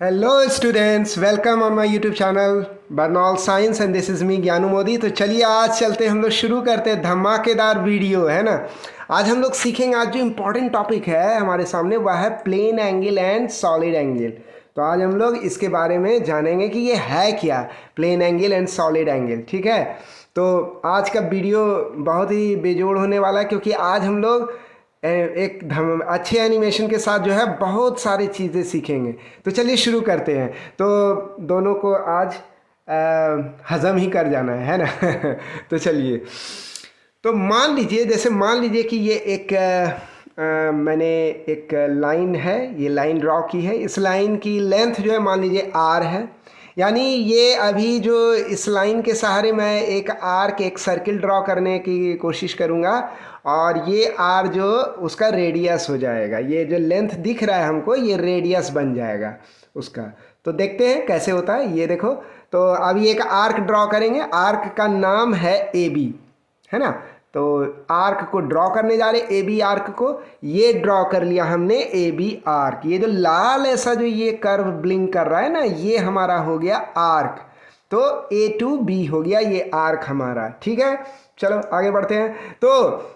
Hello students, welcome on my YouTube channel Burnol science and this is me Gyanu Modi. तो चलिए आज चलते हैं, हम लोग शुरू करते हैं धमाकेदार वीडियो, है ना। आज हम लोग सीखेंगे, आज जो इम्पोर्टेंट टॉपिक है हमारे सामने वह है plane angle and solid angle. तो आज हम लोग इसके बारे में जानेंगे कि ये है क्या, plane angle and solid angle. ठीक है, तो आज का वीडियो बहुत ही बेजोड़ होने वाला है, क्योंकि आज हम लोग एक अच्छे एनिमेशन के साथ जो है बहुत सारी चीज़ें सीखेंगे। तो चलिए शुरू करते हैं। तो दोनों को आज हजम ही कर जाना है ना। तो चलिए, तो मान लीजिए, जैसे मान लीजिए कि ये एक मैंने एक लाइन है, ये लाइन ड्रॉ की है। इस लाइन की लेंथ जो है मान लीजिए आर है, यानी ये अभी जो इस लाइन के सहारे मैं एक आर्क, एक सर्किल ड्रॉ करने की कोशिश करूँगा, और ये आर जो उसका रेडियस हो जाएगा। ये जो लेंथ दिख रहा है हमको, ये रेडियस बन जाएगा उसका। तो देखते हैं कैसे होता है, ये देखो। तो अभी एक आर्क ड्रॉ करेंगे, आर्क का नाम है ए बी, है ना। तो आर्क को ड्रॉ करने जा रहे, ए बी आर्क को। ये ड्रॉ कर लिया हमने ए बी आर्क। ये जो लाल ऐसा जो ये कर्व ब्लिंक कर रहा है ना, ये हमारा हो गया आर्क। तो ए टू बी हो गया ये आर्क हमारा। ठीक है, चलो आगे बढ़ते हैं। तो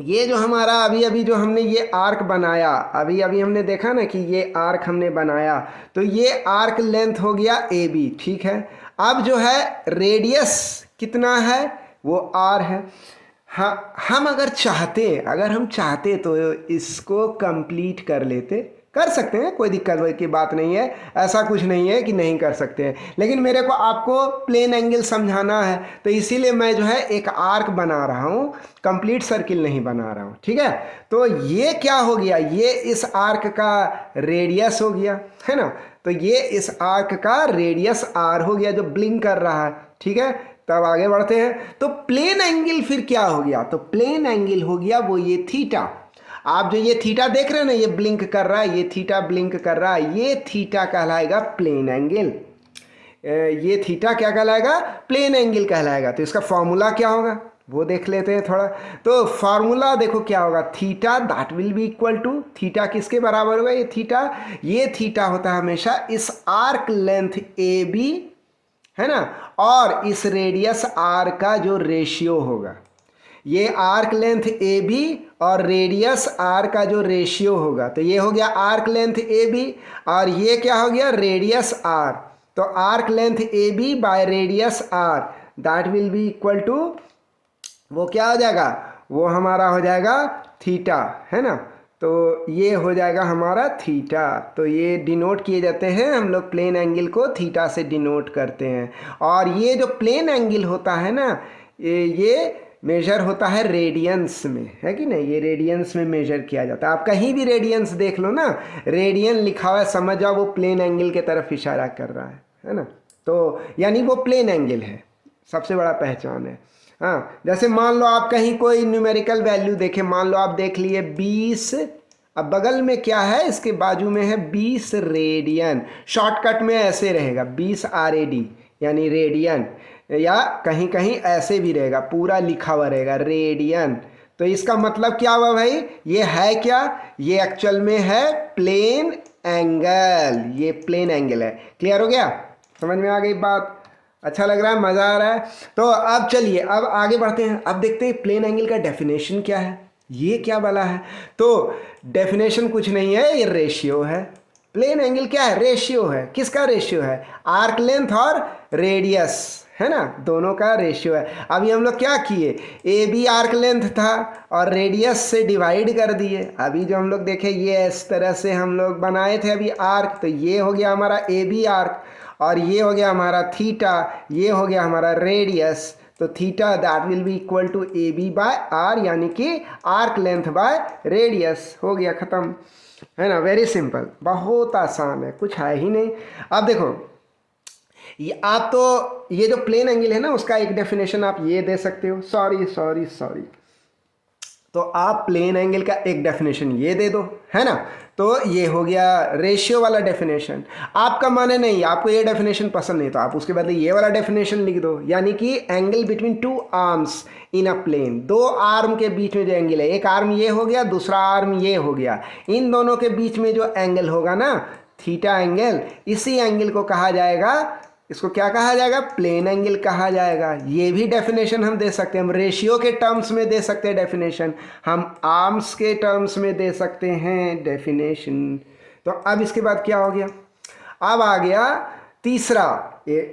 ये जो हमारा अभी अभी जो हमने ये आर्क बनाया, अभी अभी हमने देखा ना कि ये आर्क हमने बनाया, तो ये आर्क लेंथ हो गया ए बी। ठीक है, अब जो है रेडियस कितना है, वो आर है। हाँ, हम अगर हम चाहते तो इसको कंप्लीट कर लेते, कर सकते हैं, कोई दिक्कत की बात नहीं है। ऐसा कुछ नहीं है कि नहीं कर सकते हैं, लेकिन मेरे को आपको प्लेन एंगल समझाना है, तो इसीलिए मैं जो है एक आर्क बना रहा हूँ, कंप्लीट सर्किल नहीं बना रहा हूँ। ठीक है, तो ये क्या हो गया, ये इस आर्क का रेडियस हो गया, है ना। तो ये इस आर्क का रेडियस आर हो गया जो ब्लिंक कर रहा है। ठीक है, तब आगे बढ़ते हैं। तो प्लेन एंगल फिर क्या हो गया, तो प्लेन एंगल हो गया वो ये थीटा। आप जो ये थीटा देख रहे हैं ना, ये ब्लिंक कर रहा है, ये थीटा ब्लिंक कर रहा है, ये थीटा कहलाएगा प्लेन एंगल। ये थीटा क्या कहलाएगा, प्लेन एंगल कहलाएगा। तो इसका फॉर्मूला क्या होगा वो देख लेते हैं थोड़ा। तो फार्मूला देखो क्या होगा, theta that will be equal to, theta किसके बराबर होगा, ये थीटा होता है हमेशा इस आर्क लेंथ ए बी, है ना, और इस रेडियस आर का जो रेशियो होगा। ये आर्क लेंथ ए बी और रेडियस आर का जो रेशियो होगा, तो ये हो गया आर्क लेंथ ए बी, और ये क्या हो गया, रेडियस आर। तो arc length A B by radius R that will be equal to, वो क्या हो जाएगा, वो हमारा हो जाएगा थीटा, है ना। तो ये हो जाएगा हमारा थीटा। तो ये डिनोट किए जाते हैं, हम लोग प्लेन एंगल को थीटा से डिनोट करते हैं। और ये जो प्लेन एंगल होता है ना, ये मेजर होता है रेडियंस में, है कि नहीं, ये रेडियंस में मेजर किया जाता है। आप कहीं भी रेडियंस देख लो ना, रेडियन लिखा हुआ है, समझ जाओ वो प्लेन एंगल के तरफ इशारा कर रहा है ना। तो यानी वो प्लेन एंगल है, सबसे बड़ा पहचान है। हाँ, जैसे मान लो आप कहीं कोई न्यूमेरिकल वैल्यू देखें, मान लो आप देख लिए 20, अब बगल में क्या है, इसके बाजू में है 20 रेडियन। शॉर्टकट में ऐसे रहेगा 20 RAD यानी रेडियन, या कहीं कहीं ऐसे भी रहेगा, पूरा लिखा हुआ रहेगा रेडियन। तो इसका मतलब क्या हुआ भाई, ये है क्या, ये एक्चुअल में है प्लेन एंगल, ये प्लेन एंगल है। क्लियर हो गया, समझ में आ गई बात, अच्छा लग रहा है, मज़ा आ रहा है। तो अब चलिए, अब आगे बढ़ते हैं। अब देखते हैं प्लेन एंगल का डेफिनेशन क्या है, ये क्या वाला है। तो डेफिनेशन कुछ नहीं है, ये रेशियो है। प्लेन एंगल क्या है, रेशियो है। किसका रेशियो है, आर्क लेंथ और रेडियस, है ना, दोनों का रेशियो है। अभी हम लोग क्या किए, ए बी आर्क लेंथ था और रेडियस से डिवाइड कर दिए। अभी जो हम लोग देखे, ये इस तरह से हम लोग बनाए थे अभी आर्क, तो ये हो गया हमारा ए बी आर्क, और ये हो गया हमारा थीटा, ये हो गया हमारा रेडियस। तो theta that will be equal to A B by R, यानी कि आर्क लेंथ बाय रेडियस, हो गया ख़त्म, है ना। वेरी सिंपल, बहुत आसान है, कुछ है ही नहीं। अब देखो, ये आप तो ये जो प्लेन एंगल है ना, उसका एक डेफिनेशन आप ये दे सकते हो, सॉरी, तो आप प्लेन एंगल का एक डेफिनेशन ये दे दो, है ना। तो ये हो गया रेशियो वाला डेफिनेशन। आपका माने नहीं, आपको ये डेफिनेशन पसंद नहीं, तो आप उसके बदले ये वाला डेफिनेशन लिख दो, यानी कि angle between two arms in a plane, दो आर्म के बीच में जो एंगल है, एक आर्म ये हो गया, दूसरा आर्म ये हो गया, इन दोनों के बीच में जो एंगल होगा ना, थीटा एंगल, इसी एंगल को कहा जाएगा, इसको क्या कहा जाएगा, प्लेन एंगल कहा जाएगा। ये भी डेफिनेशन हम दे सकते हैं, हम रेशियो के टर्म्स में दे सकते हैं डेफिनेशन, हम आर्म्स के टर्म्स में दे सकते हैं डेफिनेशन। तो अब इसके बाद क्या हो गया, अब आ गया तीसरा।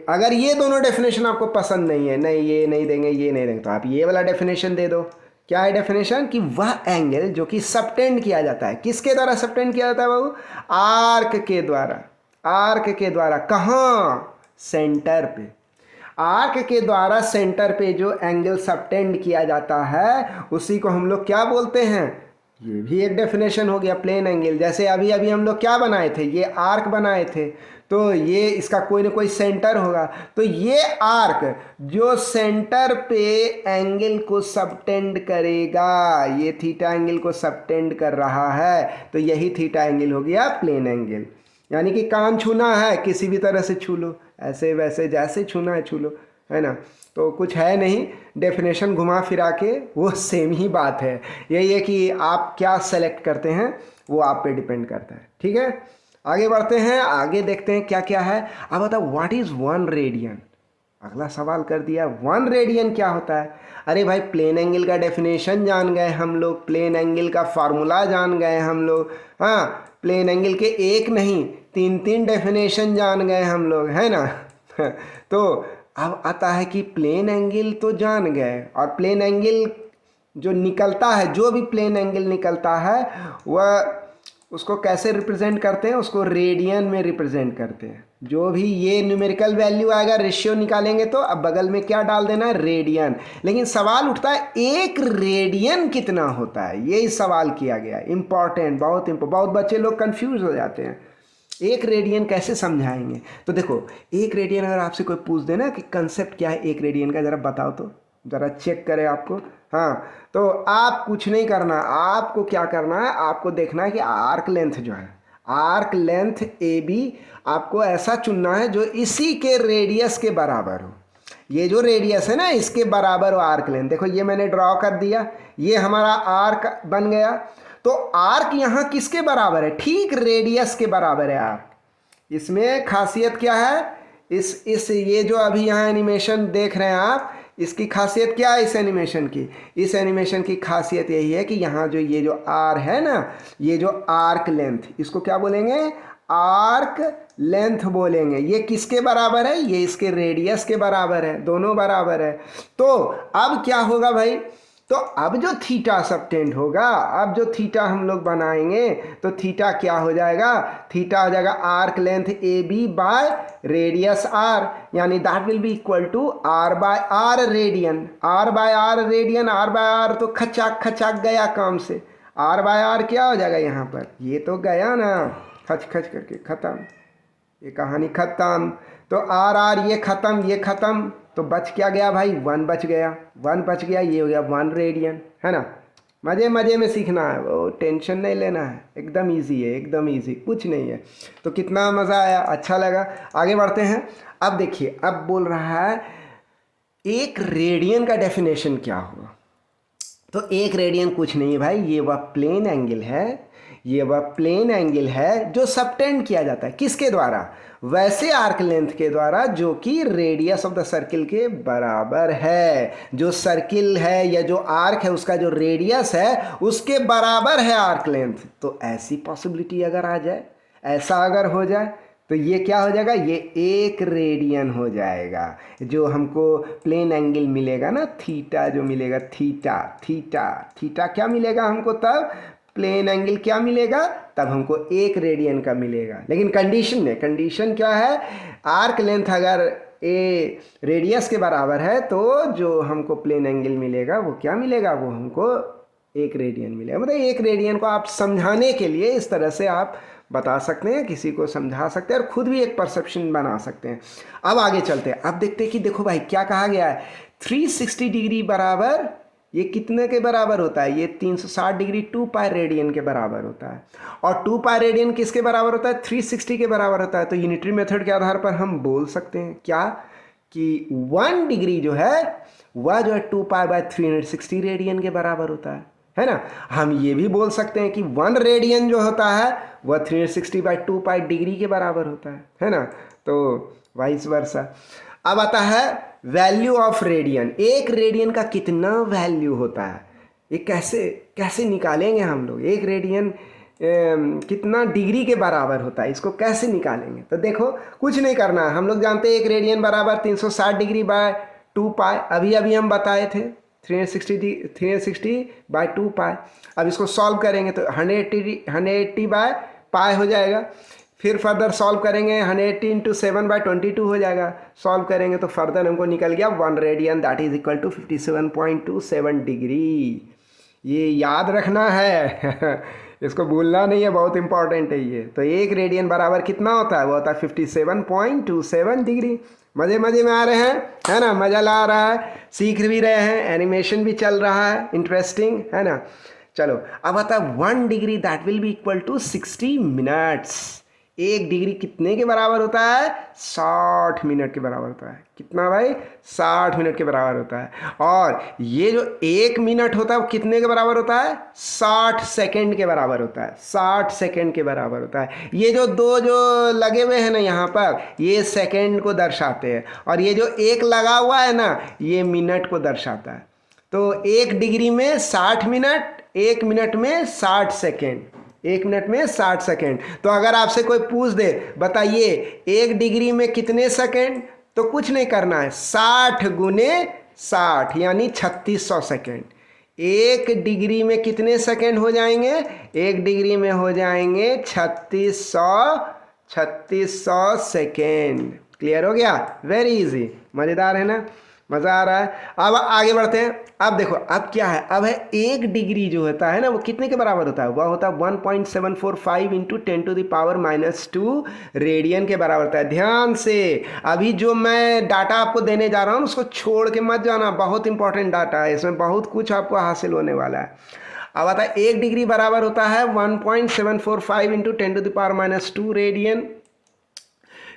अगर ये दोनों डेफिनेशन आपको पसंद नहीं है, नहीं ये नहीं देंगे, ये नहीं देंगे, तो आप ये वाला डेफिनेशन दे दो। क्या है डेफिनेशन, कि वह एंगल जो कि सबटेंड किया जाता है, किसके द्वारा सबटेंड किया जाता है बाबू, आर्क के द्वारा। आर्क के द्वारा कहाँ, सेंटर पे। आर्क के द्वारा सेंटर पे जो एंगल सबटेंड किया जाता है उसी को हम लोग क्या बोलते हैं, ये भी एक डेफिनेशन हो गया, प्लेन एंगल। जैसे अभी अभी हम लोग क्या बनाए थे, ये आर्क बनाए थे, तो ये इसका कोई ना कोई सेंटर होगा, तो ये आर्क जो सेंटर पे एंगल को सबटेंड करेगा, ये थीटा एंगल को सबटेंड कर रहा है, तो यही थीटा एंगल हो गया प्लेन एंगल। यानी कि कान छूना है किसी भी तरह से छू लो, ऐसे वैसे जैसे छूना है छू लो, है ना। तो कुछ है नहीं, डेफिनेशन घुमा फिरा के वो सेम ही बात है। यही है कि आप क्या सेलेक्ट करते हैं वो आप पे डिपेंड करता है। ठीक है, आगे बढ़ते हैं, आगे देखते हैं क्या क्या है। अब बताओ व्हाट इज़ 1 रेडियन। अगला सवाल कर दिया, 1 रेडियन क्या होता है। अरे भाई प्लेन एंगल का डेफिनेशन जान गए हम लोग, प्लेन एंगल का फार्मूला जान गए हम लोग, हाँ प्लेन एंगल के एक नहीं 3 डेफिनेशन जान गए हम लोग, है ना। तो अब आता है कि प्लेन एंगल तो जान गए, और प्लेन एंगल जो निकलता है, जो भी प्लेन एंगल निकलता है वह उसको कैसे रिप्रेजेंट करते हैं, उसको रेडियन में रिप्रेजेंट करते हैं। जो भी ये न्यूमेरिकल वैल्यू आएगा, रेशियो निकालेंगे तो अब बगल में क्या डाल देना है, रेडियन। लेकिन सवाल उठता है 1 रेडियन कितना होता है, यही सवाल किया गया, इंपॉर्टेंट, बहुत बच्चे लोग कंफ्यूज हो जाते हैं, 1 रेडियन कैसे समझाएंगे। तो देखो 1 रेडियन अगर आपसे कोई पूछ देना कि कंसेप्ट क्या है 1 रेडियन का, ज़रा बताओ तो, ज़रा चेक करें आपको। हाँ, तो आप कुछ नहीं करना, आपको क्या करना है, आपको देखना है कि आर्क लेंथ जो है, आर्क लेंथ ए बी आपको ऐसा चुनना है जो इसी के रेडियस के बराबर हो। ये जो रेडियस है ना इसके बराबर हो आर्क लेंथ। देखो ये मैंने ड्रॉ कर दिया, ये हमारा आर्क बन गया। तो आर्क यहाँ किसके बराबर है, ठीक रेडियस के बराबर है आर्क। इसमें खासियत क्या है, इस ये जो अभी यहाँ एनिमेशन देख रहे हैं आप, इसकी खासियत क्या है इस एनिमेशन की, इस एनिमेशन की खासियत यही है कि यहाँ जो ये जो आर है ना, ये जो आर्क लेंथ, इसको क्या बोलेंगे, आर्क लेंथ बोलेंगे। ये किसके बराबर है, ये इसके रेडियस के बराबर है, दोनों बराबर है। तो अब क्या होगा भाई, तो अब जो थीटा सबटेंड होगा, अब जो थीटा हम लोग बनाएंगे, तो थीटा क्या हो जाएगा, थीटा हो जाएगा arc length A B by radius R, यानी that will be equal to R by R radian. R by R radian, R by R तो खचाक खचाक गया काम से, आर बाय आर क्या हो जाएगा यहाँ पर, ये तो गया ना, खच खच करके ख़त्म, ये कहानी ख़त्म। तो आर आर ये ख़त्म, ये ख़त्म, तो बच क्या गया भाई, 1 बच गया, 1 बच गया, ये हो गया 1 रेडियन, है ना। मज़े मज़े में सीखना है, वो टेंशन नहीं लेना है, एकदम इजी है, एकदम इजी, कुछ नहीं है। तो कितना मज़ा आया, अच्छा लगा। आगे बढ़ते हैं। अब देखिए, अब बोल रहा है 1 रेडियन का डेफिनेशन क्या हुआ। तो 1 रेडियन कुछ नहीं है भाई, ये वह प्लेन एंगल है, ये वह प्लेन एंगल है जो सबटेंड किया जाता है किसके द्वारा, वैसे आर्क लेंथ के द्वारा जो कि रेडियस ऑफ द सर्किल के बराबर है। जो सर्किल है या जो आर्क है उसका जो रेडियस है उसके बराबर है आर्क लेंथ। तो ऐसी पॉसिबिलिटी अगर आ जाए, ऐसा अगर हो जाए, तो ये क्या हो जाएगा, ये 1 रेडियन हो जाएगा। जो हमको प्लेन एंगल मिलेगा ना, थीटा जो मिलेगा, थीटा थीटा थीटा क्या मिलेगा हमको, तब प्लेन एंगल क्या मिलेगा, तब हमको 1 रेडियन का मिलेगा। लेकिन कंडीशन है, कंडीशन क्या है, आर्क लेंथ अगर ए रेडियस के बराबर है तो जो हमको प्लेन एंगल मिलेगा वो क्या मिलेगा, वो हमको 1 रेडियन मिलेगा। मतलब 1 रेडियन को आप समझाने के लिए इस तरह से आप बता सकते हैं, किसी को समझा सकते हैं और खुद भी एक परसेप्शन बना सकते हैं। अब आगे चलते हैं, अब देखते हैं कि देखो भाई क्या कहा गया है, 360 डिग्री बराबर ये कितने के बराबर होता है, ये 360 डिग्री 2 पाई रेडियन के बराबर होता है। और 2 पाई रेडियन किसके बराबर होता है, 360 के बराबर होता है। तो यूनिटरी मेथड के आधार पर हम बोल सकते हैं क्या, कि 1 डिग्री जो है वह जो है 2 पाई बाय 360 रेडियन के बराबर होता है। है ना। हम ये भी बोल सकते हैं कि 1 रेडियन जो होता है वह 360/2 पाई डिग्री के बराबर होता है ना। तो वाइस वर्सा। अब आता है वैल्यू ऑफ रेडियन। 1 रेडियन का कितना वैल्यू होता है, ये कैसे कैसे निकालेंगे हम लोग। 1 रेडियन कितना डिग्री के बराबर होता है, इसको कैसे निकालेंगे। तो देखो कुछ नहीं करना है, हम लोग जानते हैं 1 रेडियन बराबर 360 डिग्री बाय 2 पाई। अभी अभी हम बताए थे 360/2 पाई। अब इसको सॉल्व करेंगे तो 180 बाय पाई हो जाएगा। फिर फर्दर सॉल्व करेंगे 180 इंटू 7/22 हो जाएगा। सॉल्व करेंगे तो फर्दर हमको निकल गया 1 radian that is equal to 57.27 degree. ये याद रखना है इसको भूलना नहीं है, बहुत इंपॉर्टेंट है ये। तो 1 रेडियन बराबर कितना होता है, वो होता है 57.27 डिग्री। मज़े मज़े में आ रहे हैं, है ना, मज़ा ला रहा है, सीख भी रहे हैं, एनिमेशन भी चल रहा है, इंटरेस्टिंग है ना। चलो अब आता है 1 degree that will be equal to 60 minutes. 1 degree कितने के बराबर होता है, 60 मिनट के बराबर होता है। कितना भाई, 60 मिनट के बराबर होता है। और ये जो 1 मिनट होता है वो कितने के बराबर होता है, 60 सेकेंड के बराबर होता है। 60 सेकेंड के बराबर होता है। ये जो 2 जो लगे हुए हैं ना यहाँ पर, ये सेकेंड को दर्शाते हैं, और ये जो 1 लगा हुआ है ना, ये मिनट को दर्शाता है। तो 1 डिग्री में 60 मिनट, 1 मिनट में 60 सेकेंड, 1 मिनट में 60 सेकेंड। तो अगर आपसे कोई पूछ दे बताइए 1 डिग्री में कितने सेकेंड, तो कुछ नहीं करना है, 60 गुने 60 यानी 3600 सेकेंड। 1 डिग्री में कितने सेकेंड हो जाएंगे, 1 डिग्री में हो जाएंगे 3600 सेकेंड। क्लियर हो गया, वेरी इजी, मज़ेदार है ना, मज़ा आ रहा है। अब आगे बढ़ते हैं। अब देखो अब क्या है, अब है 1 डिग्री जो होता है ना वो कितने के बराबर होता है, वह होता है 1.745 इंटू 10⁻⁻² रेडियन के बराबर होता है। ध्यान से अभी जो मैं डाटा आपको देने जा रहा हूँ उसको छोड़ के मत जाना, बहुत इंपॉर्टेंट डाटा है, इसमें बहुत कुछ आपको हासिल होने वाला है। अब आता है 1 डिग्री बराबर होता है 1.745 इंटू 10⁻² रेडियन।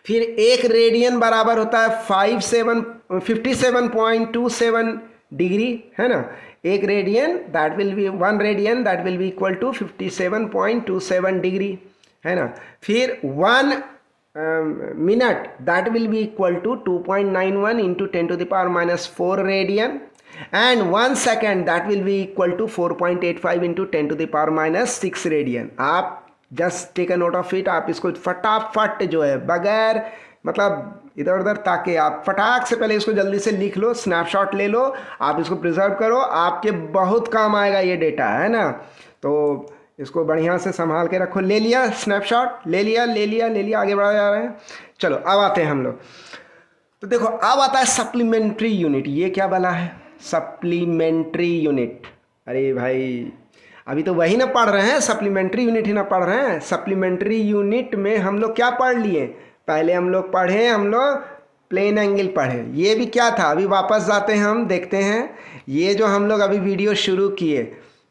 फिर 1 रेडियन बराबर होता है 57.27 डिग्री, है ना। 1 radian that will be 1 radian that will be equal to 57.27 degree, है ना। फिर 1 minute that will be equal to 2.91 into 10⁻⁻4 radian, and 1 second that will be equal to 4.85 into 10⁻⁻6 radian. आप just take a note of it. आप इसको फटाफट जो है बगैर मतलब इधर उधर ताके आप फटाक से पहले इसको जल्दी से लिख लो, स्नैपशॉट ले लो, आप इसको प्रिजर्व करो, आपके बहुत काम आएगा ये डेटा, है ना। तो इसको बढ़िया से संभाल के रखो। ले लिया स्नैपशॉट, ले लिया, आगे बढ़ा जा रहे हैं। चलो अब आते हैं हम लोग। तो देखो अब आता है सप्लीमेंट्री यूनिट। ये क्या बना है, सप्लीमेंट्री यूनिट। अरे भाई अभी तो वही ना पढ़ रहे हैं, सप्लीमेंट्री यूनिट ही ना पढ़ रहे हैं। सप्लीमेंट्री यूनिट में हम लोग क्या पढ़ लिए, पहले हम लोग प्लेन एंगल पढ़े। ये भी क्या था, अभी वापस जाते हैं, हम देखते हैं ये जो हम लोग अभी वीडियो शुरू किए,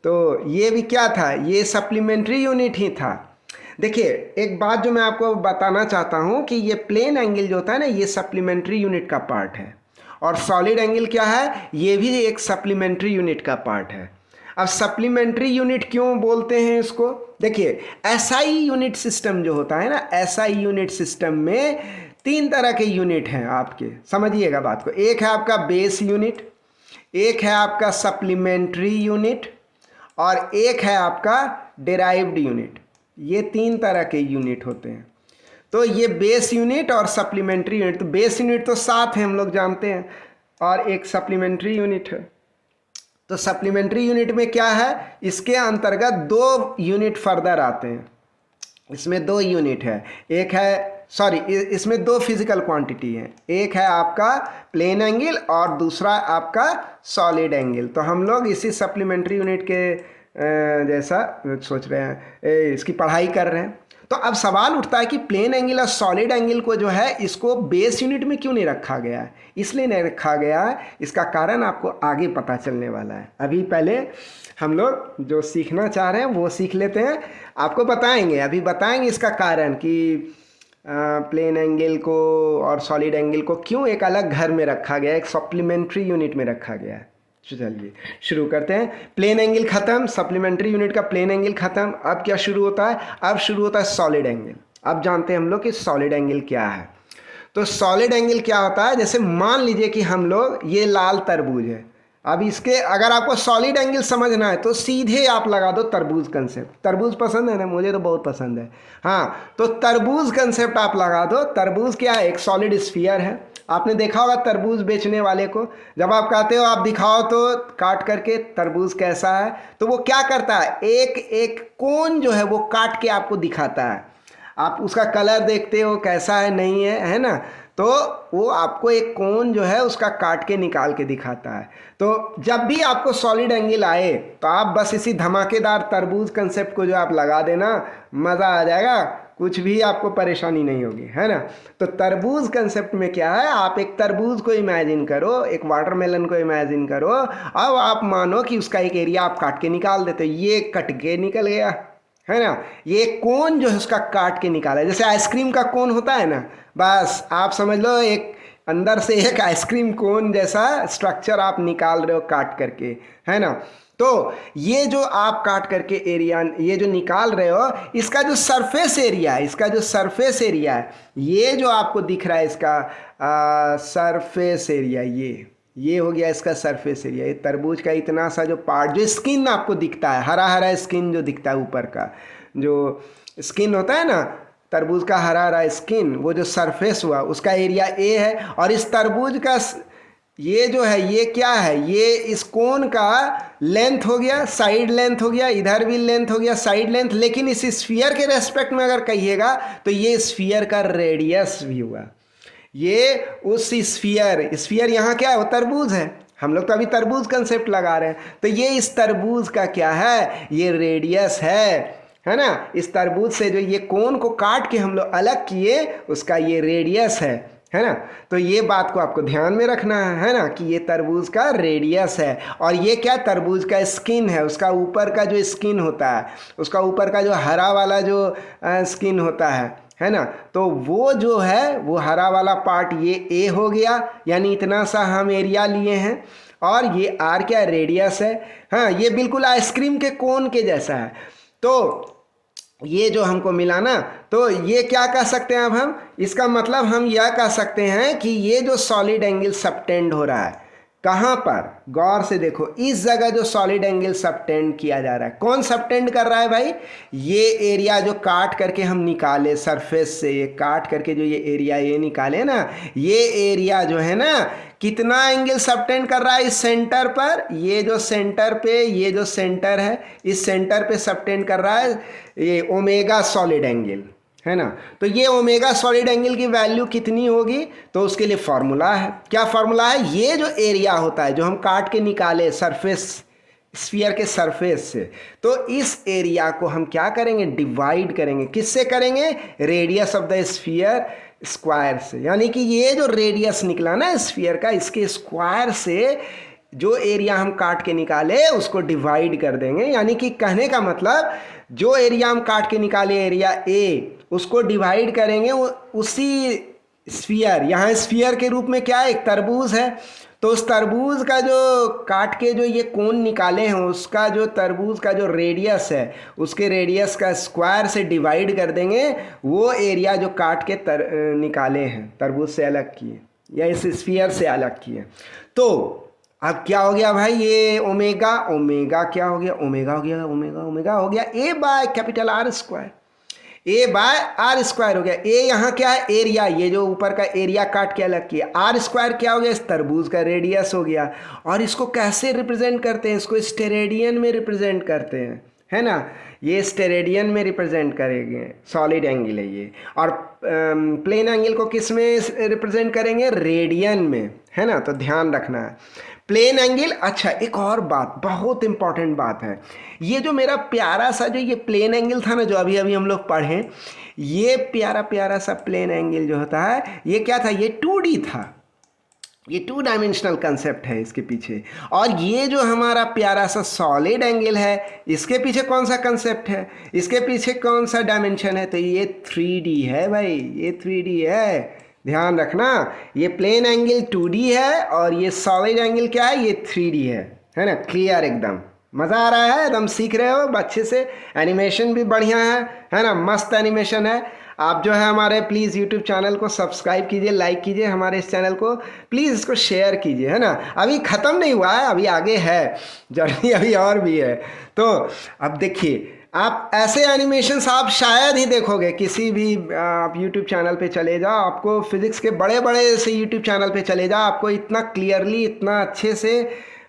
तो ये भी क्या था, ये सप्लीमेंट्री यूनिट ही था। देखिए एक बात जो मैं आपको बताना चाहता हूँ कि ये प्लेन एंगल जो होता है ना, ये सप्लीमेंट्री यूनिट का पार्ट है, और सॉलिड एंगल क्या है, ये भी एक सप्लीमेंट्री यूनिट का पार्ट है। अब सप्लीमेंट्री यूनिट क्यों बोलते हैं इसको, देखिए एसआई यूनिट सिस्टम जो होता है ना, एसआई यूनिट सिस्टम में 3 तरह के यूनिट हैं आपके, समझिएगा बात को। एक है आपका बेस यूनिट, एक है आपका सप्लीमेंट्री यूनिट, और एक है आपका डिराइव्ड यूनिट। ये 3 तरह के यूनिट होते हैं। तो ये बेस यूनिट और सप्लीमेंट्री यूनिट, तो बेस यूनिट तो 7 है हम लोग जानते हैं, और एक सप्लीमेंट्री यूनिट है। तो सप्लीमेंट्री यूनिट में क्या है, इसके अंतर्गत 2 यूनिट फर्दर आते हैं। इसमें 2 यूनिट है, एक है इसमें 2 फिजिकल क्वांटिटी हैं, एक है आपका प्लेन एंगल और दूसरा आपका सॉलिड एंगल। तो हम लोग इसी सप्लीमेंट्री यूनिट के जैसा सोच रहे हैं, इसकी पढ़ाई कर रहे हैं। तो अब सवाल उठता है कि प्लेन एंगल और सॉलिड एंगल को जो है इसको बेस यूनिट में क्यों नहीं रखा गया है। इसलिए नहीं रखा गया है, इसका कारण आपको आगे पता चलने वाला है। अभी पहले हम लोग जो सीखना चाह रहे हैं वो सीख लेते हैं, आपको बताएंगे, अभी बताएंगे इसका कारण कि प्लेन एंगल को और सॉलिड एंगल को क्यों एक अलग घर में रखा गया है, एक सप्लीमेंट्री यूनिट में रखा गया है। चलिए शुरू करते हैं। प्लेन एंगल खत्म, सप्लीमेंट्री यूनिट का प्लेन एंगल खत्म। अब क्या शुरू होता है? अब शुरू होता है सॉलिड एंगल। अब जानते हैं हम लोग कि सॉलिड एंगल क्या है। तो सॉलिड एंगल क्या होता है? जैसे मान लीजिए कि हम लोग, ये लाल तरबूज है। अब इसके अगर आपको सॉलिड एंगल समझना है तो सीधे आप लगा दो तरबूज कंसेप्ट। तरबूज पसंद है ना? मुझे तो बहुत पसंद है। हाँ, तो तरबूज कंसेप्ट आप लगा दो। तरबूज क्या है? एक सॉलिड स्फीयर है। आपने देखा होगा तरबूज बेचने वाले को, जब आप कहते हो आप दिखाओ तो काट करके तरबूज कैसा है, तो वो क्या करता है? एक एक कोन जो है वो काट के आपको दिखाता है। आप उसका कलर देखते हो कैसा है, नहीं है, है ना? तो वो आपको एक कोन जो है उसका काट के निकाल के दिखाता है। तो जब भी आपको सॉलिड एंगल आए तो आप बस इसी धमाकेदार तरबूज कंसेप्ट को जो आप लगा देना, मज़ा आ जाएगा, कुछ भी आपको परेशानी नहीं होगी, है ना? तो तरबूज कंसेप्ट में क्या है? आप एक तरबूज को इमेजिन करो, एक वाटरमेलन को इमेजिन करो। अब आप मानो कि उसका एक एरिया आप काट के निकाल देते, ये कट के निकल गया, है ना? ये कोन जो है उसका काट के निकाला है। जैसे आइसक्रीम का कोन होता है ना, बस आप समझ लो एक अंदर से एक आइसक्रीम कोन जैसा स्ट्रक्चर आप निकाल रहे हो काट करके, है ना? तो ये जो आप काट करके एरिया, ये जो निकाल रहे हो, इसका जो सरफेस एरिया है, इसका जो सरफेस एरिया है, ये जो आपको दिख रहा है इसका सरफेस एरिया, ये हो गया इसका सरफेस एरिया। ये तरबूज का इतना सा जो पार्ट, जो स्किन आपको दिखता है, हरा हरा स्किन जो दिखता है ऊपर का, जो स्किन होता है ना तरबूज का, हरा हरा स्किन, वो जो सरफेस हुआ उसका एरिया ए है। और इस तरबूज का ये जो है, ये क्या है? ये इस कोन का लेंथ हो गया, साइड लेंथ हो गया, इधर भी लेंथ हो गया, साइड लेंथ। लेकिन इस स्फीयर के रेस्पेक्ट में अगर कहिएगा तो ये स्फीयर का रेडियस भी हुआ। ये उस स्फीयर यहाँ क्या है? वो तरबूज है। हम लोग तो अभी तरबूज कंसेप्ट लगा रहे हैं, तो ये इस तरबूज का क्या है? ये रेडियस है ना? इस तरबूज से जो ये कोन को काट के हम लोग अलग किए, उसका ये रेडियस है ना? तो ये बात को आपको ध्यान में रखना है ना, कि ये तरबूज का रेडियस है। और ये क्या? तरबूज का स्किन है, उसका ऊपर का जो स्किन होता है, उसका ऊपर का जो हरा वाला जो स्किन होता है ना? तो वो जो है, वो हरा वाला पार्ट ये ए हो गया, यानी इतना सा हम एरिया लिए हैं। और ये आर क्या? रेडियस है। हाँ, ये बिल्कुल आइसक्रीम के कोन के जैसा है। तो ये जो हमको मिला ना, तो ये क्या कह सकते हैं? अब हम इसका मतलब हम यह कह सकते हैं कि ये जो सॉलिड एंगल सबटेंड हो रहा है, कहाँ पर? गौर से देखो, इस जगह जो सॉलिड एंगल सबटेंड किया जा रहा है, कौन सबटेंड कर रहा है भाई? ये एरिया जो काट करके हम निकाले सरफेस से, ये काट करके जो ये एरिया ये निकाले ना, ये एरिया जो है ना, कितना एंगल सबटेंड कर रहा है? इस सेंटर पर, ये जो सेंटर पे, ये जो सेंटर है, इस सेंटर पे सबटेंड कर रहा है ये ओमेगा सॉलिड एंगल, है ना? तो ये ओमेगा सॉलिड एंगल की वैल्यू कितनी होगी? तो उसके लिए फॉर्मूला है। क्या फॉर्मूला है? ये जो एरिया होता है जो हम काट के निकाले सरफेस, स्फीयर के सरफेस से, तो इस एरिया को हम क्या करेंगे? डिवाइड करेंगे। किससे करेंगे? Radius of the sphere square से। यानी कि ये जो रेडियस निकला ना स्फीयर का, इसके स्क्वायर से जो एरिया हम काट के निकाले उसको डिवाइड कर देंगे। यानी कि कहने का मतलब, जो एरिया हम काट के निकाले एरिया ए, उसको डिवाइड करेंगे उसी स्फीयर, यहाँ स्फीयर के रूप में क्या है? एक तरबूज है। तो उस तरबूज का जो काट के जो ये कोन निकाले हैं, उसका जो तरबूज का जो रेडियस है, उसके रेडियस का स्क्वायर से डिवाइड कर देंगे वो एरिया जो काट के निकाले हैं, तरबूज से अलग किए या इस स्फीयर से अलग किए। तो अब क्या हो गया भाई? ये ओमेगा क्या हो गया? ओमेगा हो गया A by capital R square, A by R square हो गया। ए यहाँ क्या है? एरिया, ये जो ऊपर का एरिया काट के अलग किया। आर स्क्वायर क्या हो गया? इस तरबूज का रेडियस हो गया। और इसको कैसे रिप्रेजेंट करते हैं? इसको स्टेरेडियन में रिप्रेजेंट करते हैं, है ना? ये स्टेरेडियन में रिप्रेजेंट करेंगे, सॉलिड एंगल है ये। और प्लेन एंगल को किस में रिप्रेजेंट करेंगे? रेडियन में, है ना? तो ध्यान रखना है प्लेन एंगल। अच्छा, एक और बात, बहुत इंपॉर्टेंट बात है। ये जो मेरा प्यारा सा जो ये प्लेन एंगल था ना, जो अभी अभी हम लोग पढ़े, ये प्यारा प्यारा सा प्लेन एंगल जो होता है, ये क्या था? ये 2D था। ये 2 डायमेंशनल कंसेप्ट है इसके पीछे। और ये जो हमारा प्यारा सा सॉलिड एंगल है, इसके पीछे कौन सा कंसेप्ट है? इसके पीछे कौन सा डायमेंशन है? तो ये 3D है भाई, ये 3D है। ध्यान रखना, ये प्लेन एंगल 2D है और ये सॉलिड एंगल क्या है, ये 3D है ना। क्लियर एकदम, मज़ा आ रहा है, एकदम सीख रहे हो अच्छे से। एनिमेशन भी बढ़िया है ना, मस्त एनिमेशन है। आप जो है हमारे प्लीज़ यूट्यूब चैनल को सब्सक्राइब कीजिए, लाइक कीजिए हमारे इस चैनल को, प्लीज़ इसको शेयर कीजिए, है ना। अभी ख़त्म नहीं हुआ है, अभी आगे है जर्नी, अभी और भी है। तो अब देखिए, आप ऐसे एनिमेशंस आप शायद ही देखोगे किसी भी, आप यूट्यूब चैनल पे चले जाओ, आपको फिज़िक्स के बड़े बड़े से यूट्यूब चैनल पे चले जाओ, आपको इतना क्लियरली, इतना अच्छे से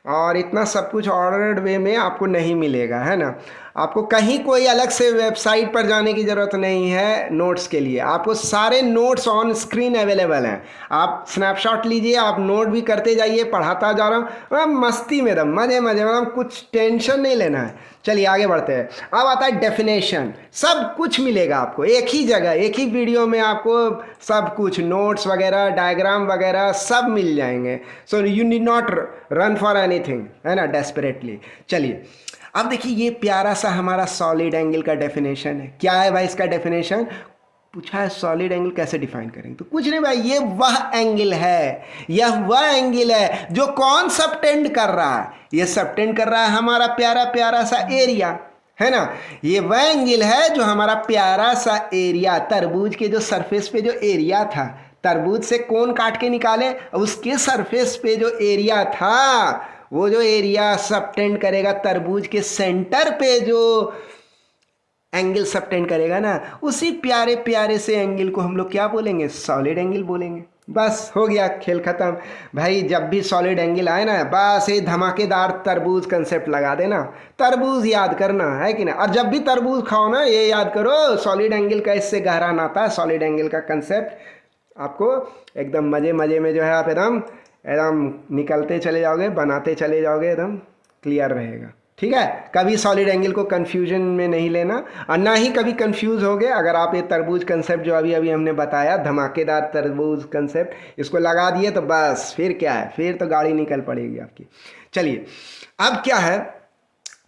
और इतना सब कुछ ऑर्डर्ड वे में आपको नहीं मिलेगा, है ना। आपको कहीं कोई अलग से वेबसाइट पर जाने की ज़रूरत नहीं है नोट्स के लिए, आपको सारे नोट्स ऑन स्क्रीन अवेलेबल हैं। आप स्नैपशॉट लीजिए, आप नोट भी करते जाइए, पढ़ाता जा रहा हूँ मस्ती में, एकदम मज़े मज़े में, कुछ टेंशन नहीं लेना है। चलिए आगे बढ़ते हैं। अब आता है डेफिनेशन, सब कुछ मिलेगा आपको एक ही जगह, एक ही वीडियो में आपको सब कुछ, नोट्स वगैरह, डायग्राम वगैरह सब मिल जाएंगे। So you need not run for anything, है ना, डेस्परेटली। चलिए अब देखिए, ये प्यारा सा हमारा सॉलिड एंगल का डेफिनेशन है। क्या है भाई इसका डेफिनेशन? पूछा है सॉलिड एंगल कैसे डिफाइन करेंगे, तो कुछ नहीं भाई, ये वह एंगल है, यह वह एंगल है जो कौन सबटेंड कर रहा है, ये सबटेंड कर रहा है हमारा प्यारा प्यारा सा एरिया, है ना। ये वह एंगल है जो हमारा प्यारा सा एरिया, तरबूज के जो सरफेस पे जो एरिया था, तरबूज से कोन काट के निकाले, उसके सरफेस पे जो एरिया था, वो जो एरिया सबटेंड करेगा तरबूज के सेंटर पे जो एंगल सबटेंड करेगा ना, उसी प्यारे प्यारे से एंगल को हम लोग क्या बोलेंगे, सॉलिड एंगल बोलेंगे। बस हो गया, खेल खत्म भाई। जब भी सॉलिड एंगल आए ना, बस ये धमाकेदार तरबूज कंसेप्ट लगा देना, तरबूज याद करना है कि ना। और जब भी तरबूज खाओ ना, ये याद करो सॉलिड एंगल का इससे गहरा नाता है, सॉलिड एंगल का कंसेप्ट आपको एकदम मज़े मज़े में जो है आप एकदम निकलते चले जाओगे, बनाते चले जाओगे, एकदम क्लियर रहेगा। ठीक है, कभी सॉलिड एंगल को कंफ्यूजन में नहीं लेना और ना ही कभी कंफ्यूज होगे। अगर आप ये तरबूज कंसेप्ट जो अभी अभी हमने बताया, धमाकेदार तरबूज कंसेप्ट, इसको लगा दिए तो बस फिर क्या है, फिर तो गाड़ी निकल पड़ेगी आपकी। चलिए अब क्या है,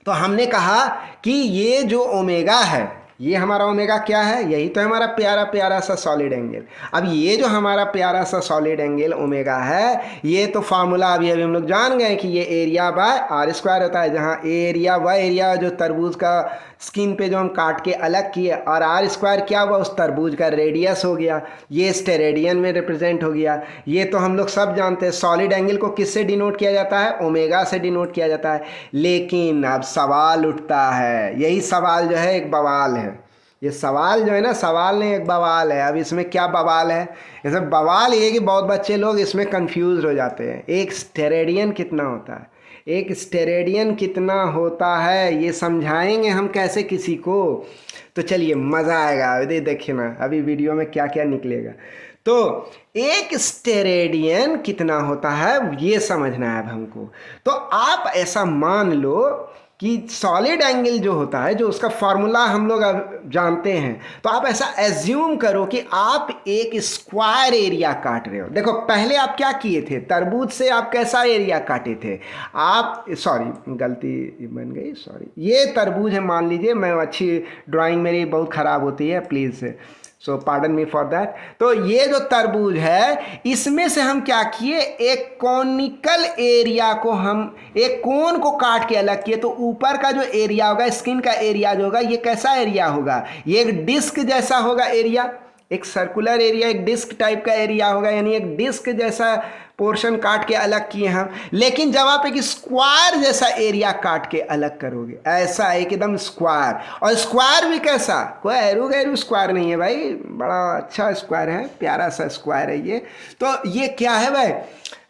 तो हमने कहा कि ये जो ओमेगा है, ये हमारा ओमेगा क्या है, यही तो हमारा प्यारा प्यारा सा सॉलिड एंगल। अब ये जो हमारा प्यारा सा सॉलिड एंगल ओमेगा है, ये तो फार्मूला अभी अभी हम लोग जान गए कि ये एरिया बाय आर स्क्वायर होता है, जहाँ एरिया वह एरिया जो तरबूज का स्किन पे जो हम काट के अलग किए, और आर स्क्वायर क्या हुआ, उस तरबूज का रेडियस हो गया, ये स्टेरेडियन में रिप्रेजेंट हो गया। ये तो हम लोग सब जानते हैं, सॉलिड एंगल को किससे डिनोट किया जाता है, ओमेगा से डिनोट किया जाता है। लेकिन अब सवाल उठता है, यही सवाल जो है एक बवाल है, ये सवाल जो है ना, सवाल नहीं एक बवाल है। अब इसमें क्या बवाल है, इसमें बवाल ये कि बहुत बच्चे लोग इसमें कंफ्यूज हो जाते हैं। एक स्टेरेडियन कितना होता है, एक स्टेरेडियन कितना होता है, ये समझाएंगे हम कैसे किसी को, तो चलिए मज़ा आएगा। देखिए ना अभी वीडियो में क्या क्या निकलेगा। तो एक स्टेरेडियन कितना होता है ये समझना है अब हमको। तो आप ऐसा मान लो कि सॉलिड एंगल जो होता है, जो उसका फॉर्मूला हम लोग अब जानते हैं, तो आप ऐसा एज्यूम करो कि आप एक स्क्वायर एरिया काट रहे हो। देखो पहले आप क्या किए थे, तरबूज से आप कैसा एरिया काटे थे, आप सॉरी गलती बन गई, सॉरी, ये तरबूज है मान लीजिए, मैं अच्छी ड्राइंग मेरी बहुत ख़राब होती है, please so pardon me for that. तो ये जो तरबूज है, इसमें से हम क्या किए, एक कॉनिकल एरिया को, हम एक कोन को काट के अलग किए। तो ऊपर का जो एरिया होगा, स्किन का एरिया जो होगा, ये कैसा एरिया होगा, ये एक डिस्क जैसा होगा एरिया, एक सर्कुलर एरिया, एक डिस्क टाइप का एरिया होगा, यानी एक डिस्क जैसा पोर्शन काट के अलग किए हम। लेकिन जब आप एक स्क्वायर जैसा एरिया काट के अलग करोगे, ऐसा एकदम स्क्वायर, और स्क्वायर भी कैसा, कोई एरू गैरू स्क्वायर नहीं है भाई, बड़ा अच्छा स्क्वायर है, प्यारा सा स्क्वायर है ये। तो ये क्या है भाई,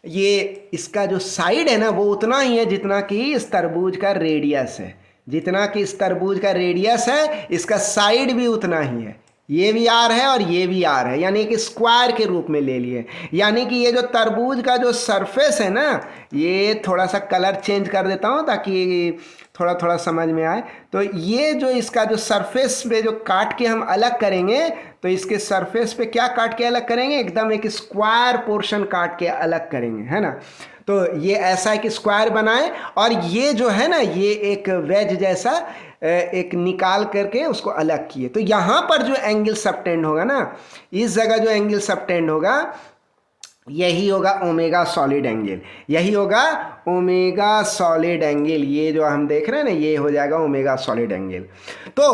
ये इसका जो साइड है ना, वो उतना ही है जितना कि इस तरबूज का रेडियस है, जितना कि इस तरबूज का रेडियस है, इसका साइड भी उतना ही है। ये भी आर है और ये भी आर है, यानी कि स्क्वायर के रूप में ले लिए। यानी कि ये जो तरबूज का जो सरफेस है ना, ये थोड़ा सा कलर चेंज कर देता हूँ ताकि थोड़ा थोड़ा समझ में आए। तो ये जो इसका जो सरफेस पे जो काट के हम अलग करेंगे, तो इसके सरफेस पे क्या काट के अलग करेंगे, एकदम एक स्क्वायर पोर्शन काट के अलग करेंगे, है ना। तो ये ऐसा है कि स्क्वायर बनाए, और ये जो है ना, ये एक वेज जैसा एक निकाल करके उसको अलग किए। तो यहाँ पर जो एंगल सबटेंड होगा ना, इस जगह जो एंगल सबटेंड होगा यही होगा ओमेगा सॉलिड एंगल, यही होगा ओमेगा सॉलिड एंगल। ये जो हम देख रहे हैं ना, ये हो जाएगा ओमेगा सॉलिड एंगल। तो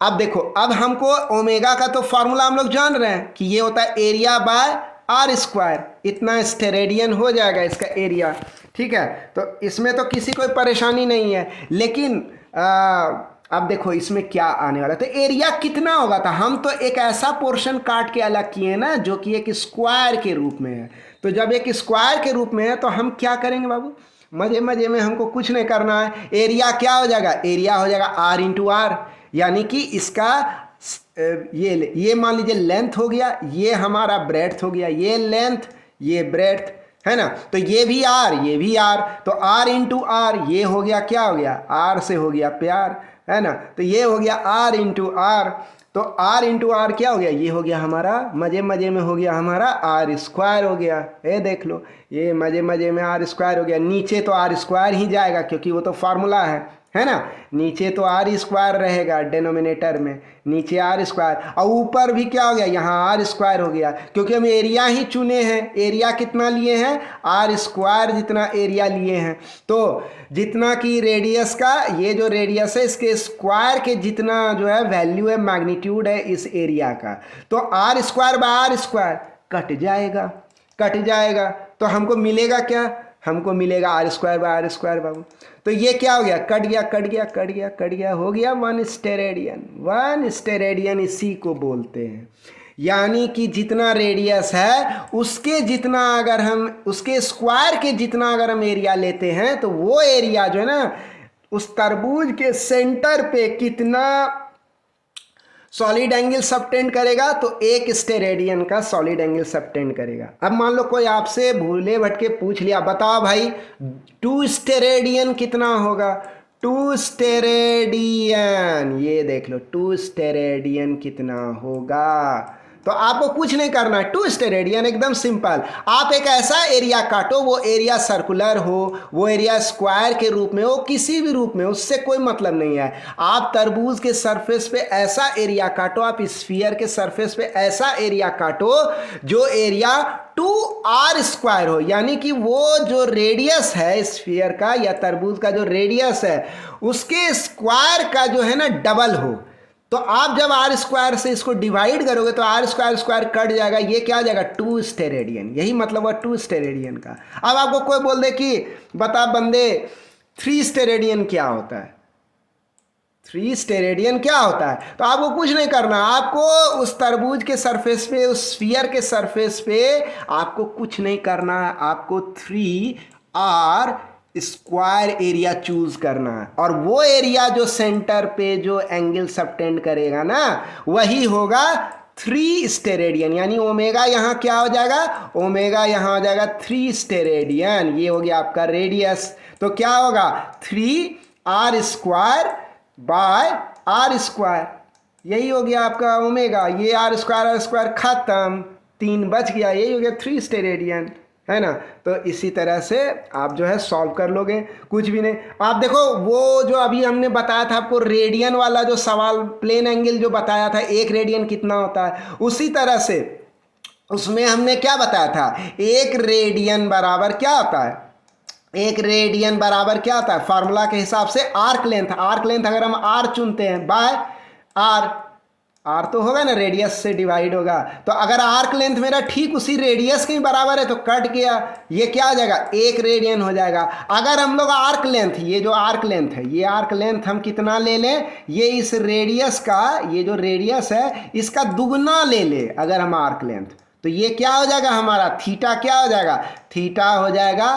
अब देखो, अब हमको ओमेगा का तो फॉर्मूला हम लोग जान रहे हैं कि ये होता है एरिया बाय आर स्क्वायर, इतना स्टेरेडियन हो जाएगा इसका एरिया, ठीक है। तो इसमें तो किसी कोई परेशानी नहीं है, लेकिन अब देखो इसमें क्या आने वाला। तो एरिया कितना होगा था, हम तो एक ऐसा पोर्शन काट के अलग किए ना जो कि एक स्क्वायर के रूप में है। तो जब एक स्क्वायर के रूप में है तो हम क्या करेंगे बाबू, मजे मजे में हमको कुछ नहीं करना है। एरिया क्या हो जाएगा, एरिया हो जाएगा आर इंटू आर, यानी कि इसका ये मान लीजिए लेंथ हो गया, ये हमारा ब्रेड्थ हो गया, ये लेंथ ये ब्रेड्थ है ना। तो ये भी आर ये भी आर, तो आर इंटू आर, ये हो गया क्या हो गया, आर से हो गया प्यार, है ना। तो ये हो गया आर इंटू आर, तो आर इंटू आर क्या हो गया, ये हो गया हमारा मजे मजे में हो गया हमारा आर स्क्वायर हो गया। ये देख लो, ये मजे मजे में आर स्क्वायर हो गया। नीचे तो आर स्क्वायर ही जाएगा क्योंकि वो तो फार्मूला है ना। नीचे तो आर स्क्वायर रहेगा डिनोमिनेटर में, नीचे आर स्क्वायर, और ऊपर भी क्या हो गया, यहाँ आर स्क्वायर हो गया क्योंकि हम एरिया ही चुने हैं। एरिया कितना लिए हैं, आर स्क्वायर जितना एरिया लिए हैं। तो जितना कि रेडियस का, ये जो रेडियस है इसके स्क्वायर के जितना जो है वैल्यू है, मैग्नीट्यूड है इस एरिया का, तो R square by R square cut जाएगा। तो हमको मिलेगा क्या, हमको मिलेगा R square by R square बाबू। तो ये क्या हो गया, कट गया हो गया 1 स्टेरेडियन। 1 स्टेरेडियन इसी को बोलते हैं, यानी कि जितना रेडियस है उसके जितना अगर हम उसके स्क्वायर के जितना अगर हम एरिया लेते हैं तो वो एरिया जो है ना उस तरबूज के सेंटर पे कितना सॉलिड एंगल सबटेंड करेगा, तो 1 स्टेरेडियन का सॉलिड एंगल सबटेंड करेगा। अब मान लो कोई आपसे भूले भटके पूछ लिया, बताओ भाई 2 स्टेरेडियन कितना होगा। 2 स्टेरेडियन, ये देख लो 2 स्टेरेडियन कितना होगा। तो आपको कुछ नहीं करना है, 2 स्टेरेडियन एकदम सिंपल। आप एक ऐसा एरिया काटो, वो एरिया सर्कुलर हो, वो एरिया स्क्वायर के रूप में हो, किसी भी रूप में, उससे कोई मतलब नहीं है। आप तरबूज के सरफेस पे ऐसा एरिया काटो, आप स्फीयर के सरफेस पे ऐसा एरिया काटो जो एरिया 2r स्क्वायर हो, यानी कि वो जो रेडियस है स्फीयर का या तरबूज का जो रेडियस है उसके स्क्वायर का जो है ना डबल हो। तो आप जब आर स्क्वायर से इसको डिवाइड करोगे तो आर स्क्वायर कट जाएगा, ये क्या आ जाएगा 2 स्टेरेडियन। यही मतलब है 2 स्टेरेडियन का। अब आपको कोई बोल दे कि बता बंदे 3 स्टेरेडियन क्या होता है, 3 स्टेरेडियन क्या होता है, तो आपको कुछ नहीं करना। आपको उस तरबूज के सरफेस पे, उस स्फीयर के सरफेस पे आपको कुछ नहीं करना है, आपको 3r स्क्वायर एरिया चूज करना है, और वो एरिया जो सेंटर पे जो एंगल सबटेंड करेगा ना वही होगा 3 स्टेरेडियन, यानी ओमेगा यहाँ क्या हो जाएगा, ओमेगा यहाँ हो जाएगा 3 स्टेरेडियन। ये हो गया आपका रेडियस, तो क्या होगा 3r square by R square, यही हो गया आपका ओमेगा। ये आर स्क्वायर खत्म, 3 बच गया, यही हो गया 3 स्टेरेडियन, है ना। तो इसी तरह से आप जो है सॉल्व कर लोगे, कुछ भी नहीं। आप देखो वो जो अभी हमने बताया था आपको रेडियन वाला जो सवाल, प्लेन एंगल जो बताया था 1 रेडियन कितना होता है, उसी तरह से उसमें हमने क्या बताया था, 1 रेडियन बराबर क्या होता है, 1 रेडियन बराबर क्या होता है, फार्मूला के हिसाब से आर्क लेंथ अगर हम आर चुनते हैं बाय आर तो होगा ना, रेडियस से डिवाइड होगा। तो अगर आर्क लेंथ मेरा ठीक उसी रेडियस के बराबर है तो कट गया, ये क्या हो जाएगा 1 रेडियन हो जाएगा। अगर हम लोग आर्क लेंथ, ये जो आर्क लेंथ है, ये आर्क लेंथ हम कितना ले लें, ये इस रेडियस का, ये जो रेडियस है इसका दुगना ले ले अगर हम आर्क लेंथ, तो ये क्या हो जाएगा हमारा थीटा, क्या हो जाएगा थीटा हो जाएगा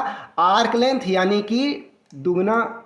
आर्क लेंथ, यानी कि दुगना,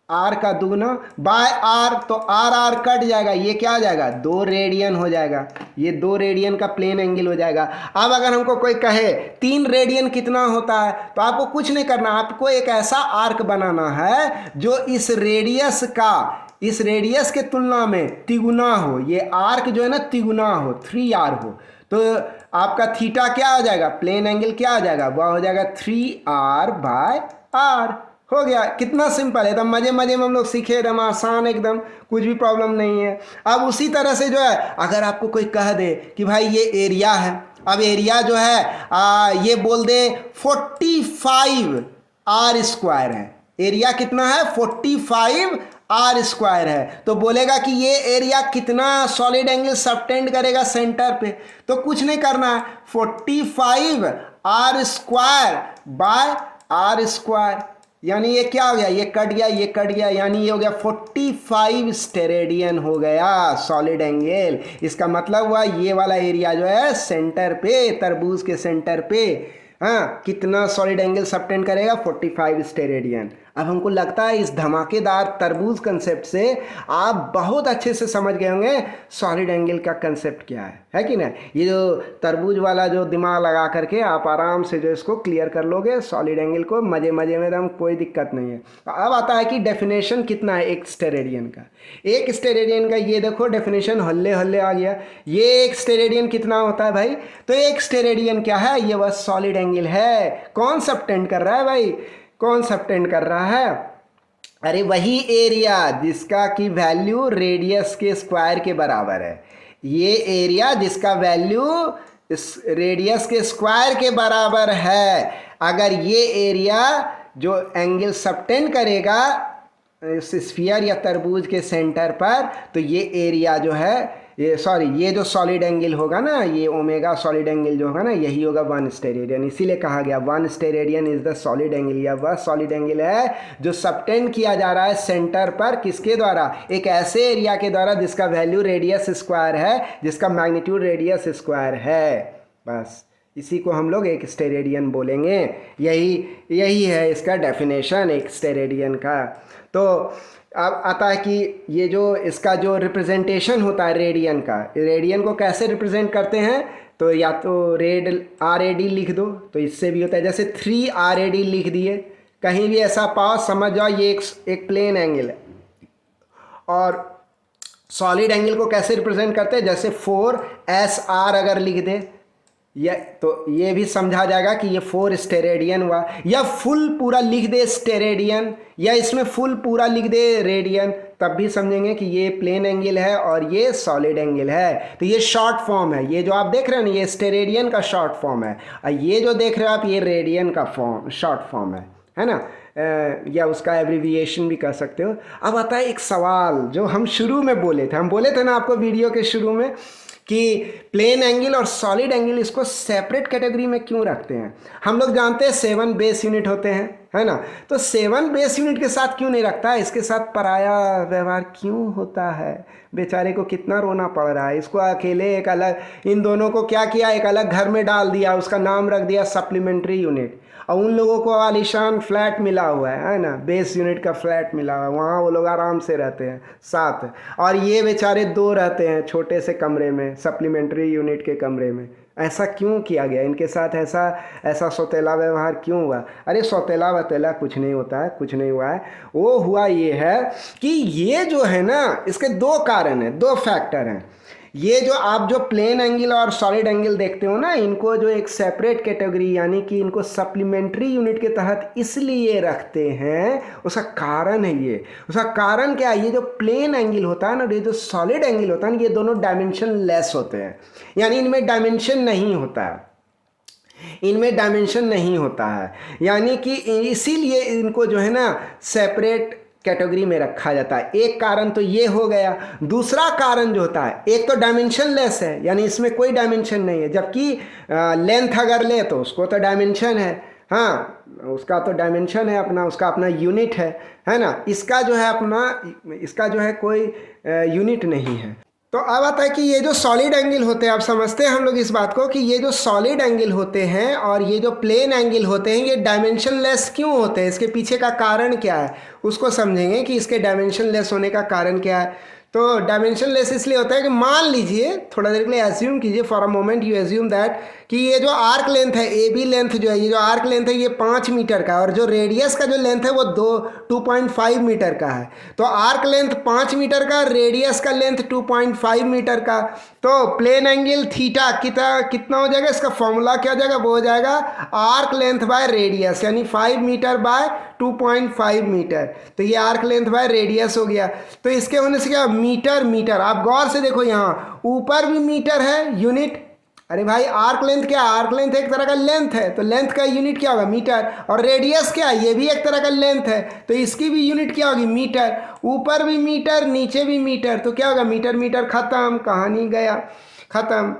आर का दुगना बाय आर, तो आर कट जाएगा, ये क्या हो जाएगा 2 रेडियन हो जाएगा, ये 2 रेडियन का प्लेन एंगल हो जाएगा। अब अगर हमको कोई कहे 3 रेडियन कितना होता है, तो आपको कुछ नहीं करना, आपको एक ऐसा आर्क बनाना है जो इस रेडियस का, इस रेडियस के तुलना में तिगुना हो, ये आर्क जो है ना तिगुना हो, 3r हो, तो आपका थीटा क्या हो जाएगा, प्लेन एंगल क्या हो जाएगा, वह हो जाएगा 3r बाय आर। हो गया, कितना सिंपल है, एकदम मजे मजे में हम लोग सीखे, एकदम आसान, एकदम कुछ भी प्रॉब्लम नहीं है। अब उसी तरह से जो है अगर आपको कोई कह दे कि भाई ये एरिया है, अब एरिया जो है ये बोल दे 45 आर स्क्वायर है, एरिया कितना है 45 आर स्क्वायर है, तो बोलेगा कि ये एरिया कितना सॉलिड एंगल सबटेंड करेगा सेंटर पे। तो कुछ नहीं करना है, 45 R square by R square, यानी ये क्या हो गया, ये कट गया, ये कट गया, यानी ये हो गया 45 स्टेरेडियन हो गया सॉलिड एंगल। इसका मतलब हुआ ये वाला एरिया जो है सेंटर पे, तरबूज के सेंटर पे, हाँ, कितना सॉलिड एंगल सबटेंड करेगा 45 स्टेरेडियन। अब हमको लगता है इस धमाकेदार तरबूज कंसेप्ट से आप बहुत अच्छे से समझ गए होंगे सॉलिड एंगल का कंसेप्ट क्या है कि ना। ये जो तरबूज वाला जो दिमाग लगा करके आप आराम से जो इसको क्लियर कर लोगे सॉलिड एंगल को, मजे मजे में, एकदम कोई दिक्कत नहीं है। अब आता है कि डेफिनेशन कितना है एक स्टेरेडियन का। एक स्टेरेडियन का ये देखो डेफिनेशन हल्ले हल्ले आ गया। ये एक स्टेरेडियन कितना होता है भाई, तो एक स्टेरेडियन क्या है, ये बस सॉलिड एंगल है। कौन सबटेंड कर रहा है भाई, कौन सबटेंड कर रहा है, अरे वही एरिया जिसका की वैल्यू रेडियस के स्क्वायर के बराबर है। ये एरिया जिसका वैल्यू इस रेडियस के स्क्वायर के बराबर है, अगर ये एरिया जो एंगल सबटेंड करेगा इस स्फीयर या तरबूज के सेंटर पर, तो ये एरिया जो है, ये सॉरी, ये जो सॉलिड एंगल होगा ना, ये ओमेगा सॉलिड एंगल जो होगा ना, यही होगा 1 स्टेरेडियन। इसीलिए कहा गया 1 steradian is the solid angle. या वह सॉलिड एंगल है जो सबटेंड किया जा रहा है सेंटर पर, किसके द्वारा, एक ऐसे एरिया के द्वारा जिसका वैल्यू रेडियस स्क्वायर है, जिसका मैग्नीट्यूड रेडियस स्क्वायर है। बस इसी को हम लोग एक स्टेरेडियन बोलेंगे। यही है इसका डेफिनेशन एक स्टेरेडियन का। तो अब आता है कि ये जो इसका जो रिप्रेजेंटेशन होता है रेडियन का, रेडियन को कैसे रिप्रेजेंट करते हैं, तो या तो RAD लिख दो, तो इससे भी होता है, जैसे 3 RAD लिख दिए, कहीं भी ऐसा पाओ समझ जाओ ये एक प्लेन एंगल है। और सॉलिड एंगल को कैसे रिप्रेजेंट करते हैं, जैसे 4SR अगर लिख दे, या तो ये भी समझा जाएगा कि ये 4 स्टेरेडियन हुआ, या फुल पूरा लिख दे स्टेरेडियन, या इसमें फुल पूरा लिख दे रेडियन, तब भी समझेंगे कि ये प्लेन एंगल है और ये सॉलिड एंगल है। तो ये शॉर्ट फॉर्म है, ये जो आप देख रहे हो ना, ये स्टेरेडियन का शॉर्ट फॉर्म है, और ये जो देख रहे हो आप, ये रेडियन का शॉर्ट फॉर्म है ना, या उसका एब्रीविएशन भी कर सकते हो। अब आता है एक सवाल जो हम शुरू में बोले थे ना आपको वीडियो के शुरू में, कि प्लेन एंगल और सॉलिड एंगल इसको सेपरेट कैटेगरी में क्यों रखते हैं। हम लोग जानते हैं 7 बेस यूनिट होते हैं, है ना, तो 7 बेस यूनिट के साथ क्यों नहीं रखता है, इसके साथ पराया व्यवहार क्यों होता है, बेचारे को कितना रोना पड़ रहा है। इसको अकेले एक अलग, इन दोनों को क्या किया, एक अलग घर में डाल दिया, उसका नाम रख दिया सप्लीमेंट्री यूनिट, और उन लोगों को आलीशान फ्लैट मिला हुआ है ना, बेस यूनिट का फ्लैट मिला हुआ है, वहाँ वो लोग आराम से रहते हैं साथ, और ये बेचारे 2 रहते हैं छोटे से कमरे में, सप्लीमेंट्री यूनिट के कमरे में। ऐसा क्यों किया गया इनके साथ, ऐसा सौतेला व्यवहार क्यों हुआ। अरे सौतेला वतेला कुछ नहीं होता है, कुछ नहीं हुआ है। वो हुआ ये है कि ये जो है ना, इसके 2 कारण हैं, 2 फैक्टर हैं। ये जो आप जो प्लेन एंगल और सॉलिड एंगल देखते हो ना, इनको जो एक सेपरेट कैटेगरी, यानी कि इनको सप्लीमेंट्री यूनिट के तहत इसलिए रखते हैं, उसका कारण है ये। उसका कारण क्या है, ये जो प्लेन एंगल होता है ना, ये जो सॉलिड एंगल होता है ना, ये दोनों डायमेंशन लेस होते हैं, यानी इनमें डायमेंशन नहीं होता है, इनमें डायमेंशन नहीं होता है, यानी कि इसीलिए इनको जो है ना सेपरेट कैटेगरी में रखा जाता है। एक कारण तो ये हो गया। दूसरा कारण जो होता है, एक तो डायमेंशन लेस है, यानी इसमें कोई डायमेंशन नहीं है, जबकि लेंथ अगर ले तो उसको तो डायमेंशन है, हाँ उसका तो डायमेंशन है अपना, उसका अपना यूनिट है ना, इसका जो है अपना, इसका जो है कोई यूनिट नहीं है। तो अब आता है कि ये जो सॉलिड एंगल होते हैं, आप समझते हैं हम लोग इस बात को कि ये जो सॉलिड एंगल होते हैं और ये जो प्लेन एंगल होते हैं, ये डायमेंशन लेस क्यों होते हैं, इसके पीछे का कारण क्या है, उसको समझेंगे कि इसके डायमेंशन लेस होने का कारण क्या है। तो डायमेंशन लेस इसलिए होता है कि मान लीजिए, थोड़ा देर के लिए एज्यूम कीजिए, for a moment you assume that, कि ये जो आर्क लेंथ है, AB लेंथ जो है, ये जो आर्क लेंथ है ये 5 मीटर का, और जो रेडियस का जो लेंथ है वो 2.5 मीटर का है। तो आर्क लेंथ 5 मीटर का, रेडियस का लेंथ 2.5 मीटर का, तो प्लेन एंगल थीटा कितना हो जाएगा, इसका फॉर्मूला क्या हो जाएगा, वो हो जाएगा आर्क लेंथ बाय रेडियस, यानी 5 मीटर बाय 2.5 मीटर। तो ये आर्क लेंथ बाय रेडियस हो गया। तो इसके होने से क्या मीटर मीटर, आप गौर से देखो यहाँ ऊपर भी मीटर है यूनिट। अरे भाई आर्क लेंथ क्या है, आर्क लेंथ एक तरह का लेंथ है, तो लेंथ का यूनिट क्या होगा मीटर। और रेडियस क्या है, ये भी एक तरह का लेंथ है, तो इसकी भी यूनिट क्या होगी मीटर। ऊपर भी मीटर नीचे भी मीटर, तो क्या होगा मीटर मीटर खत्म, कहानी गया, खत्म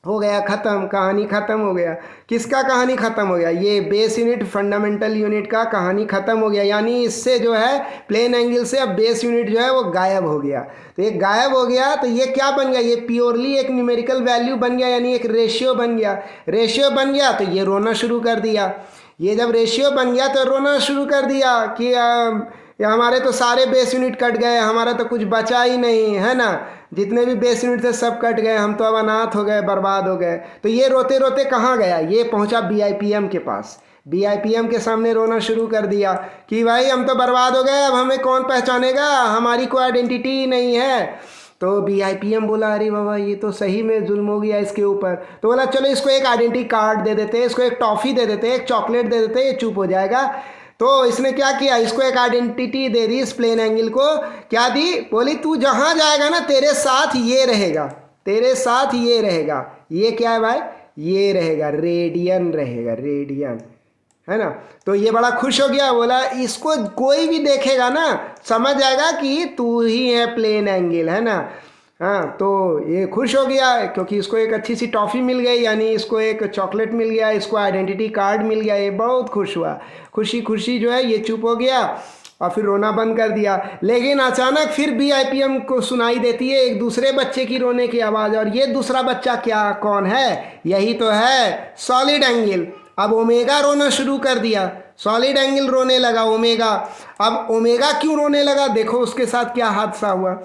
हो गया, खत्म, कहानी खत्म हो गया। किसका कहानी खत्म हो गया, ये बेस यूनिट फंडामेंटल यूनिट का कहानी खत्म हो गया। यानी इससे जो है प्लेन एंगल से अब बेस यूनिट जो है वो गायब हो गया। तो ये गायब हो गया तो ये क्या बन गया, ये प्योरली एक न्यूमेरिकल वैल्यू बन गया, यानी एक रेशियो बन गया। रेशियो बन गया तो ये रोना शुरू कर दिया। ये जब रेशियो बन गया तो रोना शुरू कर दिया कि या हमारे तो सारे बेस यूनिट कट गए, हमारा तो कुछ बचा ही नहीं है ना, जितने भी बेस यूनिट थे सब कट गए, हम तो अब अनाथ हो गए, बर्बाद हो गए। तो ये रोते रोते कहाँ गया, ये पहुंचा BIPM के पास। BIPM के सामने रोना शुरू कर दिया कि भाई हम तो बर्बाद हो गए, अब हमें कौन पहचानेगा, हमारी कोई आइडेंटिटी ही नहीं है। तो BIPM बोला अरे बाबा ये तो सही में जुल्म हो गया इसके ऊपर। तो बोला चलो इसको एक आइडेंटिटी कार्ड दे देते, इसको एक टॉफ़ी दे देते, एक चॉकलेट दे देते, ये चुप हो जाएगा। तो इसने क्या किया, इसको एक आइडेंटिटी दे दी, इस प्लेन एंगल को क्या दी, बोली तू जहां जाएगा ना तेरे साथ ये रहेगा, तेरे साथ ये रहेगा। ये क्या है भाई, ये रहेगा रेडियन, रहेगा रेडियन, है ना। तो ये बड़ा खुश हो गया, बोला इसको कोई भी देखेगा ना समझ जाएगा कि तू ही है प्लेन एंगल, है ना। हाँ, तो ये खुश हो गया क्योंकि इसको एक अच्छी सी टॉफ़ी मिल गई, यानी इसको एक चॉकलेट मिल गया, इसको आइडेंटिटी कार्ड मिल गया। ये बहुत खुश हुआ, खुशी खुशी जो है ये चुप हो गया और फिर रोना बंद कर दिया। लेकिन अचानक फिर BIPM को सुनाई देती है एक दूसरे बच्चे की रोने की आवाज़। और ये दूसरा बच्चा क्या कौन है, यही तो है सॉलिड एंगल। अब ओमेगा रोना शुरू कर दिया, सॉलिड एंगल रोने लगा ओमेगा। अब ओमेगा क्यों रोने लगा, देखो उसके साथ क्या हादसा हुआ।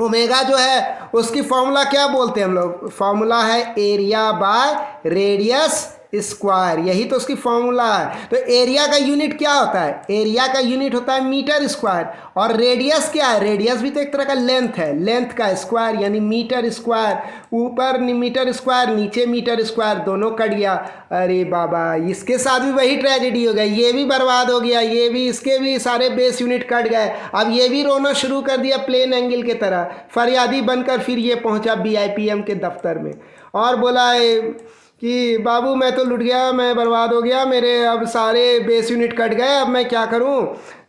ओमेगा जो है उसकी फॉर्मूला क्या बोलते हैं हम लोग, फॉर्मूला है एरिया बाय रेडियस स्क्वायर, यही तो उसकी फॉर्मूला है। तो एरिया का यूनिट क्या होता है, एरिया का यूनिट होता है मीटर स्क्वायर। और रेडियस क्या है, रेडियस भी तो एक तरह का लेंथ है, लेंथ का स्क्वायर यानी मीटर स्क्वायर। ऊपर मीटर स्क्वायर नीचे मीटर स्क्वायर, दोनों कट गया। अरे बाबा इसके साथ भी वही ट्रेजेडी हो गया, ये भी बर्बाद हो गया, ये भी, इसके भी सारे बेस यूनिट कट गए। अब ये भी रोना शुरू कर दिया प्लेन एंगल की तरह, फरियादी बनकर फिर ये पहुंचा BIPM के दफ्तर में और बोला कि बाबू मैं तो लुट गया, मैं बर्बाद हो गया, मेरे अब सारे बेस यूनिट कट गए, अब मैं क्या करूं।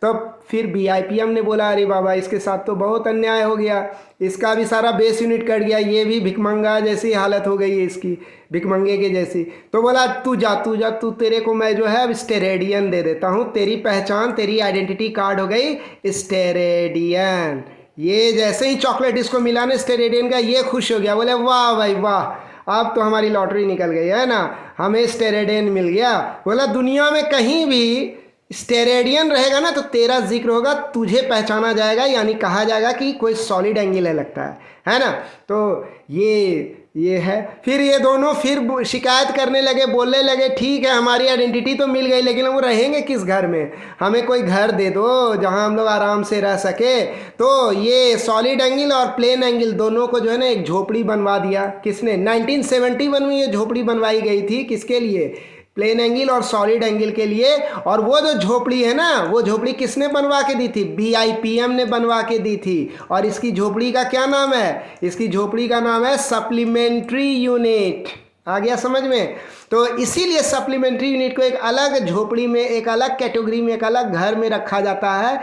तो फिर BIPM ने बोला अरे बाबा इसके साथ तो बहुत अन्याय हो गया, इसका भी सारा बेस यूनिट कट गया, ये भी भिकमंगा जैसी हालत हो गई है इसकी, भिकमंगे के जैसी। तो बोला तू जा तू जा तू, तेरे को मैं जो है अब स्टेरेडियन दे देता हूँ, तेरी पहचान, तेरी आइडेंटिटी कार्ड हो गई स्टेरेडियन। ये जैसे ही चॉकलेट इसको मिला ना स्टेरेडियन का, ये खुश हो गया, बोले वाह भाई वाह, अब तो हमारी लॉटरी निकल गई है ना, हमें स्टेरेडियन मिल गया। बोला दुनिया में कहीं भी स्टेरेडियन रहेगा ना तो तेरा जिक्र होगा, तुझे पहचाना जाएगा, यानी कहा जाएगा कि कोई सॉलिड एंगल है लगता है ना। तो ये है। फिर ये दोनों फिर शिकायत करने लगे, बोलने लगे ठीक है हमारी आइडेंटिटी तो मिल गई, लेकिन वो रहेंगे किस घर में, हमें कोई घर दे दो जहां हम लोग आराम से रह सके। तो ये सॉलिड एंगल और प्लेन एंगल दोनों को जो है ना एक झोपड़ी बनवा दिया। किसने, 1971 में ये झोपड़ी बनवाई गई थी, किसके लिए, प्लेन एंगल और सॉलिड एंगल के लिए। और वो जो झोपड़ी है ना, वो झोपड़ी किसने बनवा के दी थी, BIPM ने बनवा के दी थी। और इसकी झोपड़ी का क्या नाम है, इसकी झोपड़ी का नाम है सप्लीमेंट्री यूनिट। आ गया समझ में। तो इसीलिए सप्लीमेंट्री यूनिट को एक अलग झोपड़ी में, एक अलग कैटेगरी में, एक अलग घर में रखा जाता है,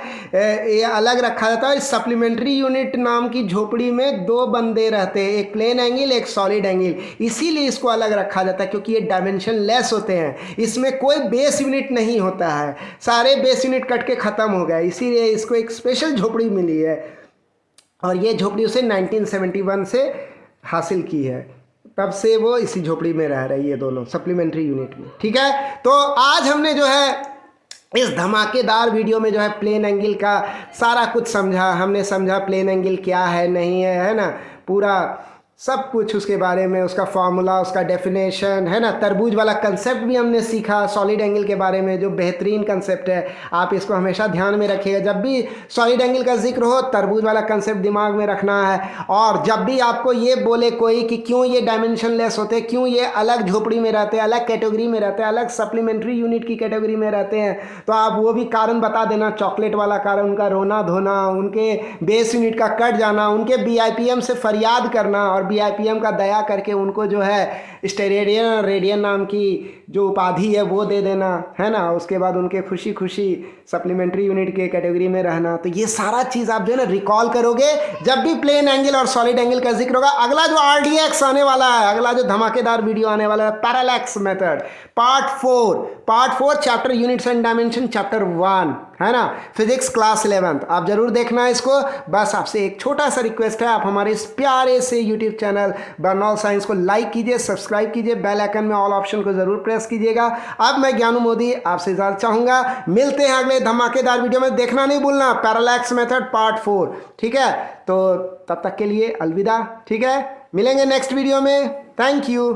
ये अलग रखा जाता है। इस सप्लीमेंट्री यूनिट नाम की झोपड़ी में दो बंदे रहते हैं, एक प्लेन एंगल एक सॉलिड एंगल, इसीलिए इसको अलग रखा जाता है क्योंकि ये डायमेंशन लेस होते हैं, इसमें कोई बेस यूनिट नहीं होता है, सारे बेस यूनिट कट के ख़त्म हो गए, इसीलिए इसको एक स्पेशल झोपड़ी मिली है। और ये झोपड़ी उसे 1971 से हासिल की है, तब से वो इसी झोपड़ी में रह रही है दोनों सप्लीमेंट्री यूनिट में। ठीक है, तो आज हमने जो है इस धमाकेदार वीडियो में जो है प्लेन एंगल का सारा कुछ समझा, हमने समझा प्लेन एंगल क्या है नहीं है, है ना, पूरा सब कुछ उसके बारे में, उसका फार्मूला, उसका डेफिनेशन, है ना। तरबूज वाला कंसेप्ट भी हमने सीखा, सॉलिड एंगल के बारे में, जो बेहतरीन कंसेप्ट है। आप इसको हमेशा ध्यान में रखिएगा, जब भी सॉलिड एंगल का जिक्र हो तरबूज वाला कंसेप्ट दिमाग में रखना है। और जब भी आपको ये बोले कोई कि क्यों ये डायमेंशनलेस होते, क्यों ये अलग झोपड़ी में रहते हैं, अलग कैटेगरी में रहते हैं, अलग सप्लीमेंट्री यूनिट की कैटेगरी में रहते हैं, तो आप वो भी कारण बता देना। चॉकलेट वाला कारण, उनका रोना धोना, उनके बेस यूनिट का कट जाना, उनके बीआईपीएम से फरियाद करना और बीआईपीएम का दया करके उनको जो है स्टेरेडियन रेडियन नाम की जो उपाधि है वो दे देना, है ना। उसके बाद उनके खुशी खुशी सप्लीमेंट्री यूनिट के कैटेगरी में रहना। तो ये सारा चीज़ आप जो है ना रिकॉल करोगे जब भी प्लेन एंगल और सॉलिड एंगल का जिक्र होगा। अगला जो आरडीएक्स आने वाला है, अगला जो धमाकेदार वीडियो आने वाला है, parallax method part 4 chapter units and dimension chapter 1, है ना, फिजिक्स क्लास 11th। आप जरूर देखना है इसको। बस आपसे एक छोटा सा रिक्वेस्ट है, आप हमारे इस प्यारे से यूट्यूब चैनल बर्नॉल्ड साइंस को लाइक कीजिए, सब्सक्राइब कीजिए, बेल आइकन में ऑल ऑप्शन को जरूर प्रेस कीजिएगा। अब मैं ज्ञानू मोदी आपसे इजाजत चाहूंगा, मिलते हैं अगले धमाकेदार वीडियो में। देखना नहीं भूलना पैरेलैक्स मेथड पार्ट 4, ठीक है। तो तब तक के लिए अलविदा, ठीक है, मिलेंगे नेक्स्ट वीडियो में। Thank you.